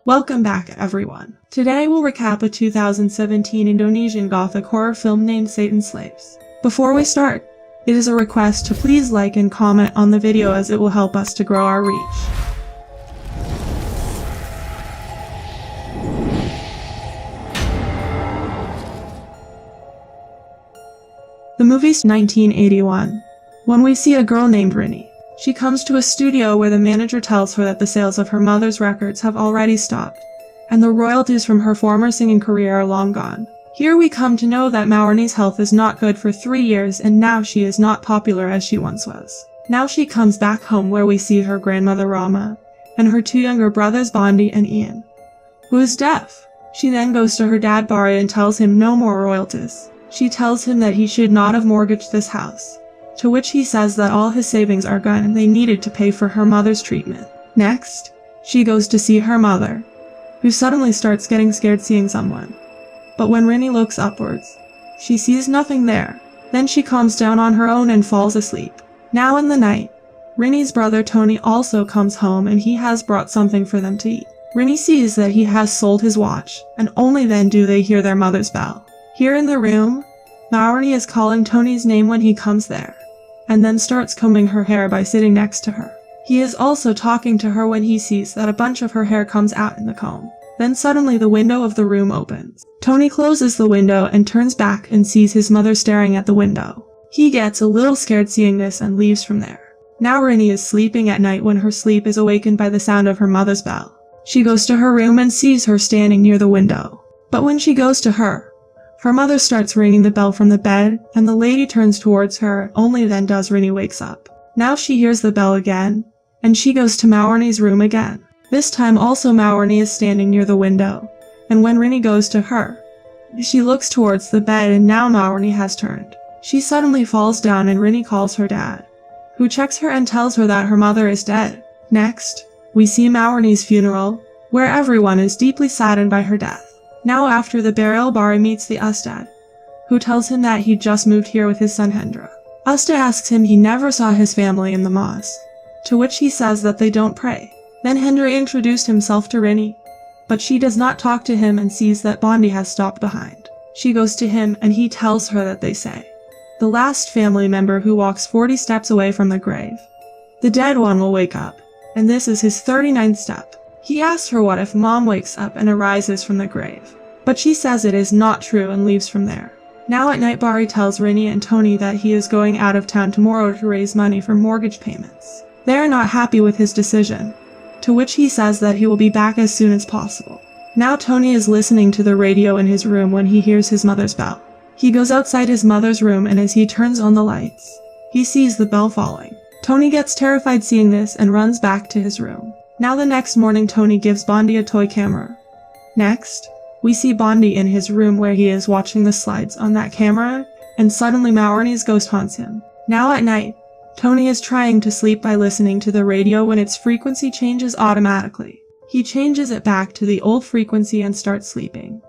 Welcome back, everyone. Today we'll recap a 2017 Indonesian gothic horror film named Satan's Slaves. Before we start, it is a request to please like and comment on the video as it will help us to grow our reach. The movie's 1981. When we see a girl named Rini. She comes to a studio where the manager tells her that the sales of her mother's records have already stopped, and the royalties from her former singing career are long gone. Here we come to know that Maurani's health is not good for 3 years, and now she is not popular as she once was. Now she comes back home where we see her grandmother Rama, and her 2 younger brothers Bondi and Ian, who is deaf. She then goes to her dad Barry and tells him no more royalties. She tells him that he should not have mortgaged this house. To which he says that all his savings are gone and they needed to pay for her mother's treatment. Next, she goes to see her mother, who suddenly starts getting scared seeing someone. But when Rini looks upwards, she sees nothing there. Then she calms down on her own and falls asleep. Now in the night, Rini's brother Tony also comes home and he has brought something for them to eat. Rini sees that he has sold his watch, and only then do they hear their mother's bell. Here in the room, Maurani is calling Tony's name when he comes there, and then starts combing her hair by sitting next to her. He is also talking to her when he sees that a bunch of her hair comes out in the comb. Then suddenly the window of the room opens. Tony closes the window and turns back and sees his mother staring at the window. He gets a little scared seeing this and leaves from there. Now Rini is sleeping at night when her sleep is awakened by the sound of her mother's bell. She goes to her room and sees her standing near the window. But when she goes to her mother starts ringing the bell from the bed, and the lady turns towards her, only then does Rini wakes up. Now she hears the bell again, and she goes to Maurani's room again. This time also Maurani is standing near the window, and when Rini goes to her, she looks towards the bed and now Maurani has turned. She suddenly falls down and Rini calls her dad, who checks her and tells her that her mother is dead. Next, we see Maurani's funeral, where everyone is deeply saddened by her death. Now after the burial, Barry meets the Ustad, who tells him that he just moved here with his son Hendra. Ustad asks him he never saw his family in the mosque, to which he says that they don't pray. Then Hendra introduced himself to Rini, but she does not talk to him and sees that Bondi has stopped behind. She goes to him and he tells her that they say the last family member who walks 40 steps away from the grave, the dead one will wake up, and this is his 39th step. He asks her what if mom wakes up and arises from the grave, but she says it is not true and leaves from there. Now at night Barry tells Rini and Tony that he is going out of town tomorrow to raise money for mortgage payments. They are not happy with his decision, to which he says that he will be back as soon as possible. Now Tony is listening to the radio in his room when he hears his mother's bell. He goes outside his mother's room and as he turns on the lights, he sees the bell falling. Tony gets terrified seeing this and runs back to his room. Now the next morning Tony gives Bondi a toy camera. Next, we see Bondi in his room where he is watching the slides on that camera, and suddenly Maurani's ghost haunts him. Now at night, Tony is trying to sleep by listening to the radio when its frequency changes automatically. He changes it back to the old frequency and starts sleeping.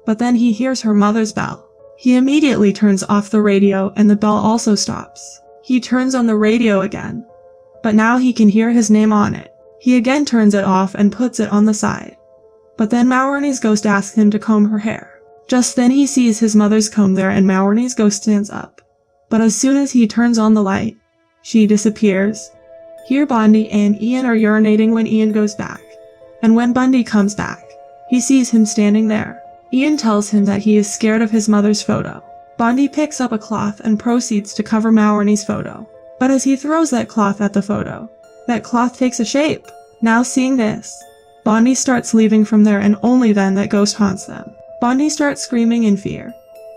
But then he hears her mother's bell. He immediately turns off the radio and the bell also stops. He turns on the radio again, but now he can hear his name on it. He again turns it off and puts it on the side. But then Maurani's ghost asks him to comb her hair. Just then he sees his mother's comb there and Maurani's ghost stands up. But as soon as he turns on the light, she disappears. Here Bondi and Ian are urinating when Ian goes back. And when Bondi comes back, he sees him standing there. Ian tells him that he is scared of his mother's photo. Bondi picks up a cloth and proceeds to cover Maurani's photo. But as he throws that cloth at the photo, that cloth takes a shape. Now seeing this, Bondi starts leaving from there and only then that ghost haunts them. Bondi starts screaming in fear,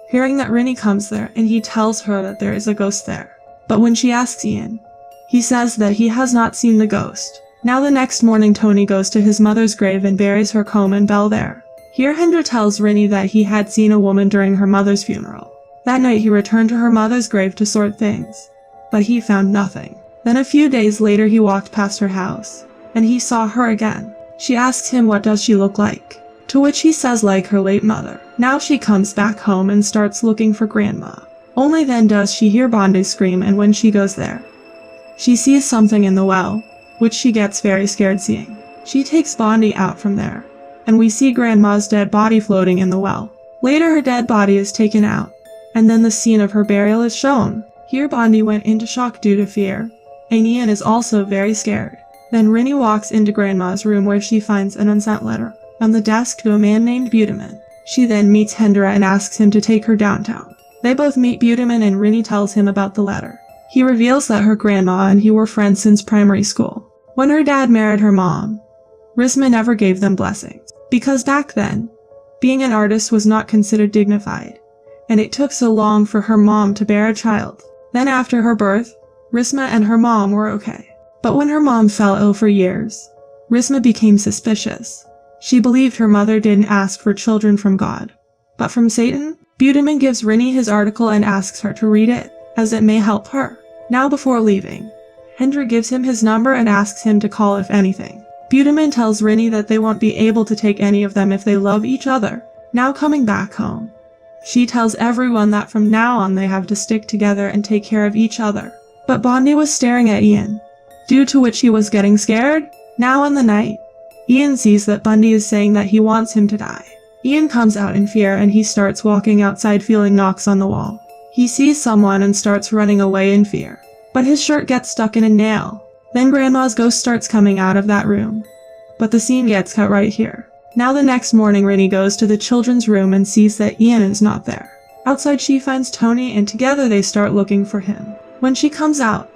hearing that Rini comes there and he tells her that there is a ghost there. But when she asks Ian, he says that he has not seen the ghost. Now the next morning Tony goes to his mother's grave and buries her comb and bell there. Here Hendra tells Rini that he had seen a woman during her mother's funeral. That night he returned to her mother's grave to sort things, but he found nothing. Then a few days later he walked past her house, and he saw her again. She asks him what does she look like, to which he says like her late mother. Now she comes back home and starts looking for grandma. Only then does she hear Bondi scream, and when she goes there, she sees something in the well, which she gets very scared seeing. She takes Bondi out from there, and we see Grandma's dead body floating in the well. Later her dead body is taken out, and then the scene of her burial is shown. Here Bondi went into shock due to fear, and Ian is also very scared. Then Rinny walks into Grandma's room where she finds an unsent letter on the desk to a man named Buteman. She then meets Hendra and asks him to take her downtown. They both meet Buteman and Rinny tells him about the letter. He reveals that her grandma and he were friends since primary school. When her dad married her mom, Risma never gave them blessings, because back then, being an artist was not considered dignified, and it took so long for her mom to bear a child. Then after her birth, Risma and her mom were okay. But when her mom fell ill for years, Risma became suspicious. She believed her mother didn't ask for children from God, but from Satan. Buteman gives Rinny his article and asks her to read it, as it may help her. Now before leaving, Hendra gives him his number and asks him to call if anything. Buteman tells Rinny that they won't be able to take any of them if they love each other. Now coming back home, she tells everyone that from now on they have to stick together and take care of each other. But Bondi was staring at Ian, due to which he was getting scared. Now in the night, Ian sees that Bundy is saying that he wants him to die. Ian comes out in fear and he starts walking outside feeling knocks on the wall. He sees someone and starts running away in fear, but his shirt gets stuck in a nail. Then Grandma's ghost starts coming out of that room, but the scene gets cut right here. Now the next morning Rinny goes to the children's room and sees that Ian is not there. Outside she finds Tony and together they start looking for him. When she comes out,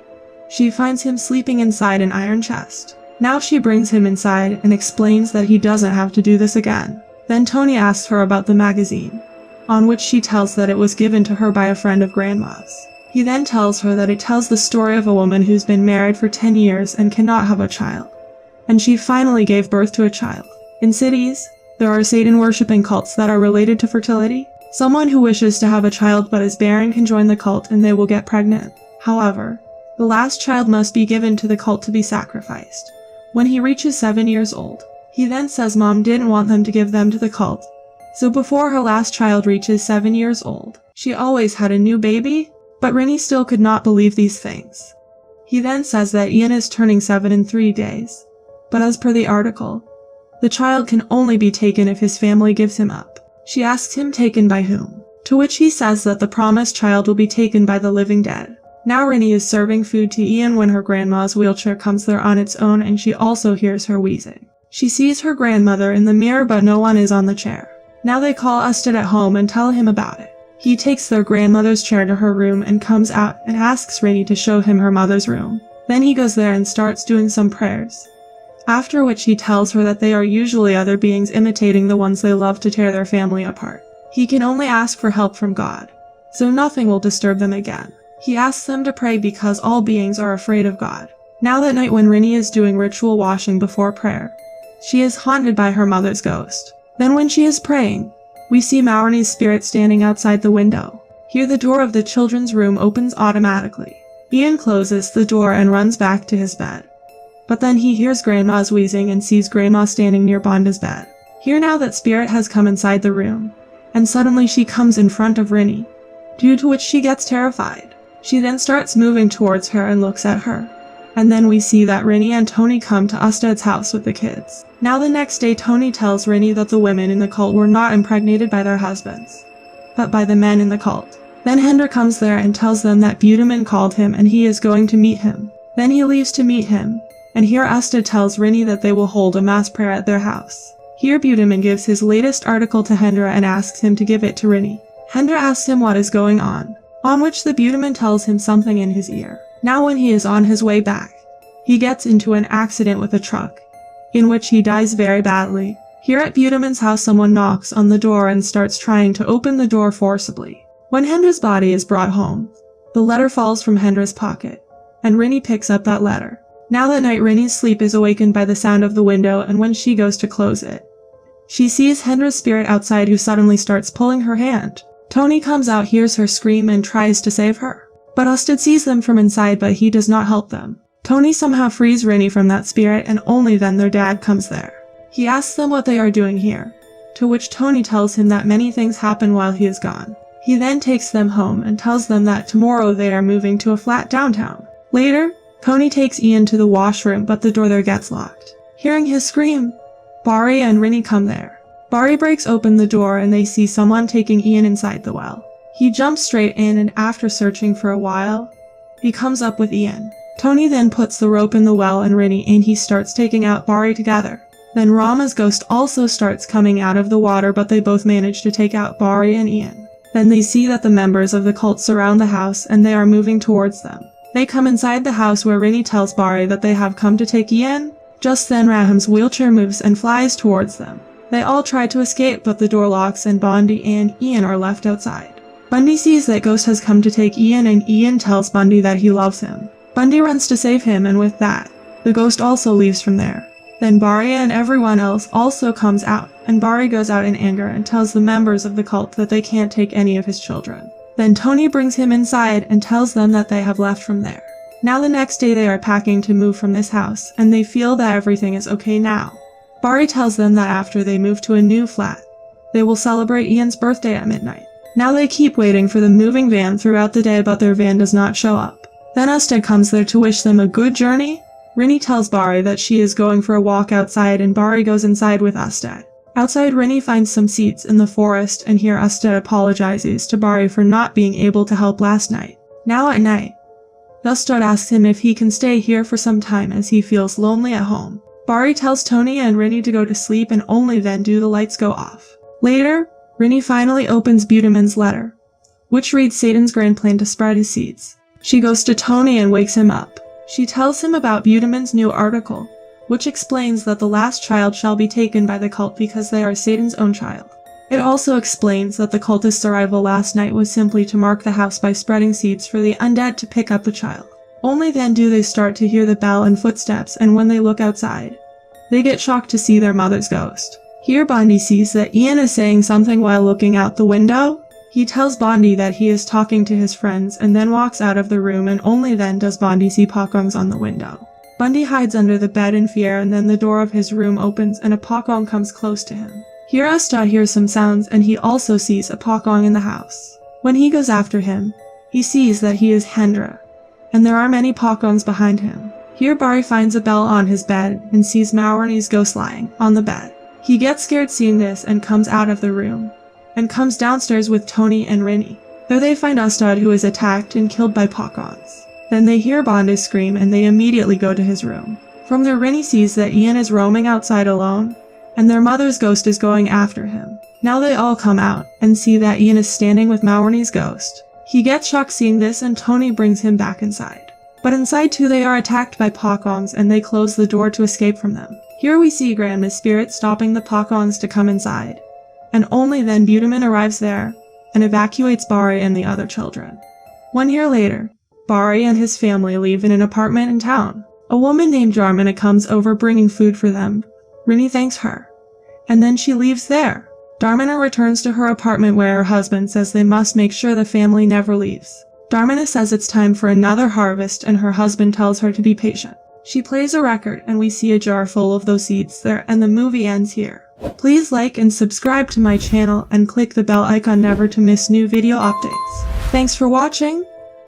she finds him sleeping inside an iron chest. Now she brings him inside and explains that he doesn't have to do this again. Then Tony asks her about the magazine, on which she tells that it was given to her by a friend of Grandma's. He then tells her that it tells the story of a woman who's been married for 10 years and cannot have a child, and she finally gave birth to a child. In cities, there are Satan-worshipping cults that are related to fertility. Someone who wishes to have a child but is barren can join the cult and they will get pregnant. However, the last child must be given to the cult to be sacrificed when he reaches 7 years old. He then says Mom didn't want them to give them to the cult, so before her last child reaches 7 years old, she always had a new baby, but Rinny still could not believe these things. He then says that Ian is turning 7 in 3 days, but as per the article, the child can only be taken if his family gives him up. She asks him taken by whom, to which he says that the promised child will be taken by the living dead. Now Rinny is serving food to Ian when her grandma's wheelchair comes there on its own and she also hears her wheezing. She sees her grandmother in the mirror but no one is on the chair. Now they call Usted at home and tell him about it. He takes their grandmother's chair to her room and comes out and asks Rinny to show him her mother's room. Then he goes there and starts doing some prayers, after which he tells her that they are usually other beings imitating the ones they love to tear their family apart. He can only ask for help from God, so nothing will disturb them again. He asks them to pray because all beings are afraid of God. Now that night when Rinny is doing ritual washing before prayer, she is haunted by her mother's ghost. Then when she is praying, we see Maureen's spirit standing outside the window. Here the door of the children's room opens automatically. Ian closes the door and runs back to his bed. But then he hears Grandma's wheezing and sees Grandma standing near Bonda's bed. Here now that spirit has come inside the room, and suddenly she comes in front of Rinny, due to which she gets terrified. She then starts moving towards her and looks at her. And then we see that Rinny and Tony come to Usted's house with the kids. Now the next day Tony tells Rinny that the women in the cult were not impregnated by their husbands, but by the men in the cult. Then Hendra comes there and tells them that Buteman called him and he is going to meet him. Then he leaves to meet him, and here Usted tells Rinny that they will hold a mass prayer at their house. Here Buteman gives his latest article to Hendra and asks him to give it to Rinny. Hendra asks him what is going on which the Buteman tells him something in his ear. Now when he is on his way back, he gets into an accident with a truck, in which he dies very badly. Here at Buteman's house someone knocks on the door and starts trying to open the door forcibly. When Hendra's body is brought home, the letter falls from Hendra's pocket, and Rinny picks up that letter. Now that night Rinny's sleep is awakened by the sound of the window, and when she goes to close it, she sees Hendra's spirit outside who suddenly starts pulling her hand. Tony comes out, hears her scream and tries to save her, but Usted sees them from inside but he does not help them. Tony somehow frees Rinny from that spirit and only then their dad comes there. He asks them what they are doing here, to which Tony tells him that many things happen while he is gone. He then takes them home and tells them that tomorrow they are moving to a flat downtown. Later, Tony takes Ian to the washroom but the door there gets locked. Hearing his scream, Bari and Rini come there. Bari breaks open the door and they see someone taking Ian inside the well. He jumps straight in and after searching for a while, he comes up with Ian. Tony then puts the rope in the well and Rini and he starts taking out Bari together. Then Rama's ghost also starts coming out of the water, but they both manage to take out Bari and Ian. Then they see that the members of the cult surround the house and they are moving towards them. They come inside the house where Rini tells Bari that they have come to take Ian. Just then Raham's wheelchair moves and flies towards them. They all try to escape but the door locks and Bundy and Ian are left outside. Bundy sees that Ghost has come to take Ian and Ian tells Bundy that he loves him. Bundy runs to save him and with that, the ghost also leaves from there. Then Bari and everyone else also comes out, and Bari goes out in anger and tells the members of the cult that they can't take any of his children. Then Tony brings him inside and tells them that they have left from there. Now the next day they are packing to move from this house, and they feel that everything is okay now. Bari tells them that after they move to a new flat, they will celebrate Ian's birthday at midnight. Now they keep waiting for the moving van throughout the day but their van does not show up. Then Ustad comes there to wish them a good journey. Rini tells Bari that she is going for a walk outside and Bari goes inside with Ustad. Outside Rini finds some seeds in the forest and here Ustad apologizes to Bari for not being able to help last night. Now at night, Ustad asks him if he can stay here for some time as he feels lonely at home. Bari tells Tony and Rini to go to sleep and only then do the lights go off. Later, Rini finally opens Budaman's letter, which reads Satan's grand plan to spread his seeds. She goes to Tony and wakes him up. She tells him about Budaman's new article, which explains that the last child shall be taken by the cult because they are Satan's own child. It also explains that the cultist's arrival last night was simply to mark the house by spreading seeds for the undead to pick up the child. Only then do they start to hear the bell and footsteps, and when they look outside, they get shocked to see their mother's ghost. Here Bondi sees that Ian is saying something while looking out the window. He tells Bondi that he is talking to his friends and then walks out of the room and only then does Bondi see Pokongs on the window. Bondi hides under the bed in fear and then the door of his room opens and a Pokong comes close to him. Here Ustad hears some sounds and he also sees a Pokong in the house. When he goes after him, he sees that he is Hendra, and there are many Pokongs behind him. Here Bari finds a bell on his bed and sees Maurani's ghost lying on the bed. He gets scared seeing this and comes out of the room, and comes downstairs with Tony and Rini. There they find Ustad who is attacked and killed by Pokongs. Then they hear Bondi scream and they immediately go to his room. From there Rini sees that Ian is roaming outside alone, and their mother's ghost is going after him. Now they all come out and see that Ian is standing with Maurani's ghost. He gets shocked seeing this and Tony brings him back inside. But inside too they are attacked by Pokongs and they close the door to escape from them. Here we see Grandma's spirit stopping the Pokongs to come inside. And only then Budaman arrives there and evacuates Bari and the other children. 1 year later, Bari and his family leave in an apartment in town. A woman named Jarmina comes over bringing food for them. Rini thanks her, and then she leaves there. Darmina returns to her apartment where her husband says they must make sure the family never leaves. Darmina says it's time for another harvest and her husband tells her to be patient. She plays a record and we see a jar full of those seeds there and the movie ends here. Please like and subscribe to my channel and click the bell icon never to miss new video updates. Thanks for watching.